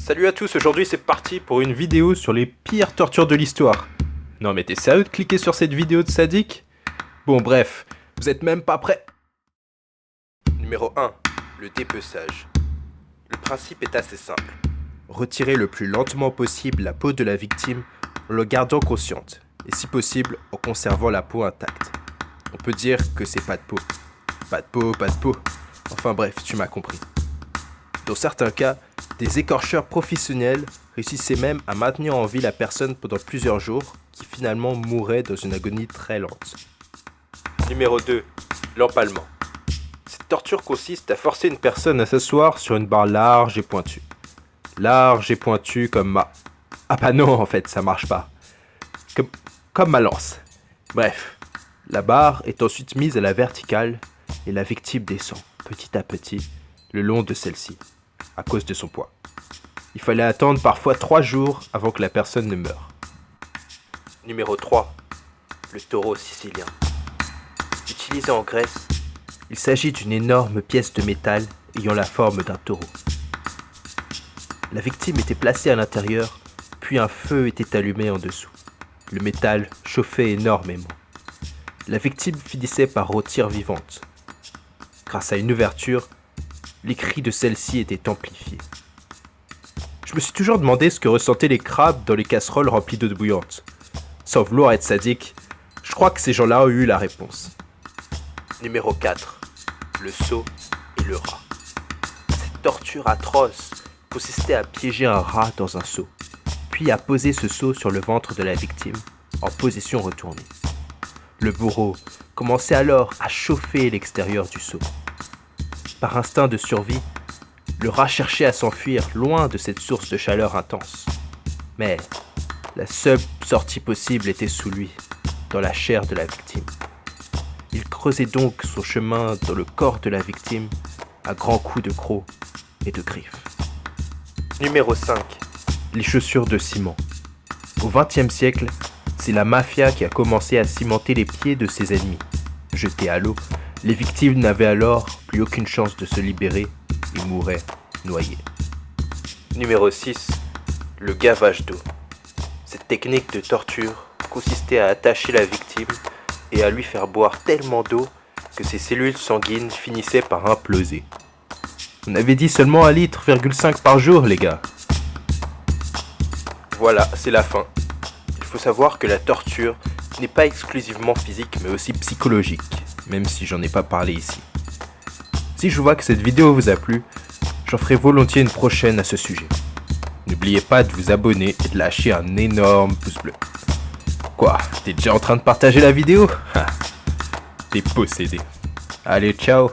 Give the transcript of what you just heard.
Salut à tous, aujourd'hui c'est parti pour une vidéo sur les pires tortures de l'histoire. Non mais t'es sérieux de cliquer sur cette vidéo de sadique? Bon bref, vous êtes même pas prêts. Numéro 1. Le dépeçage. Le principe est assez simple. Retirer le plus lentement possible la peau de la victime en le gardant consciente, et si possible en conservant la peau intacte. On peut dire que c'est pas de peau. Pas de peau, pas de peau. Enfin bref, tu m'as compris. Dans certains cas, des écorcheurs professionnels réussissaient même à maintenir en vie la personne pendant plusieurs jours, qui finalement mourait dans une agonie très lente. Numéro 2. L'empalement. Cette torture consiste à forcer une personne à s'asseoir sur une barre large et pointue. Large et pointue comme ma... Ah bah non, en fait, ça marche pas. Comme ma lance. Bref, la barre est ensuite mise à la verticale et la victime descend, petit à petit, le long de celle-ci, à cause de son poids. Il fallait attendre parfois 3 jours avant que la personne ne meure. Numéro 3. Le taureau sicilien. Utilisé en Grèce, il s'agit d'une énorme pièce de métal ayant la forme d'un taureau. La victime était placée à l'intérieur, puis un feu était allumé en dessous. Le métal chauffait énormément. La victime finissait par rôtir vivante. Grâce à une ouverture, les cris de celle-ci étaient amplifiés. Je me suis toujours demandé ce que ressentaient les crabes dans les casseroles remplies d'eau bouillante. Sans vouloir être sadique, je crois que ces gens-là ont eu la réponse. Numéro 4. Le seau et le rat. Cette torture atroce consistait à piéger un rat dans un seau, puis à poser ce seau sur le ventre de la victime, en position retournée. Le bourreau commençait alors à chauffer l'extérieur du seau. Par instinct de survie, le rat cherchait à s'enfuir loin de cette source de chaleur intense. Mais la seule sortie possible était sous lui, dans la chair de la victime. Il creusait donc son chemin dans le corps de la victime à grands coups de crocs et de griffes. Numéro 5. Les chaussures de ciment. Au XXe siècle, c'est la mafia qui a commencé à cimenter les pieds de ses ennemis. Jetés à l'eau, les victimes n'avaient alors plus aucune chance de se libérer et mouraient noyées. Numéro 6. Le gavage d'eau. Cette technique de torture consistait à attacher la victime et à lui faire boire tellement d'eau que ses cellules sanguines finissaient par imploser. On avait dit seulement 1,5 litre par jour, les gars. Voilà, c'est la fin. Il faut savoir que la torture n'est pas exclusivement physique, mais aussi psychologique, même si j'en ai pas parlé ici. Si je vois que cette vidéo vous a plu, j'en ferai volontiers une prochaine à ce sujet. N'oubliez pas de vous abonner et de lâcher un énorme pouce bleu. Quoi, t'es déjà en train de partager la vidéo? T'es possédé. Allez, ciao!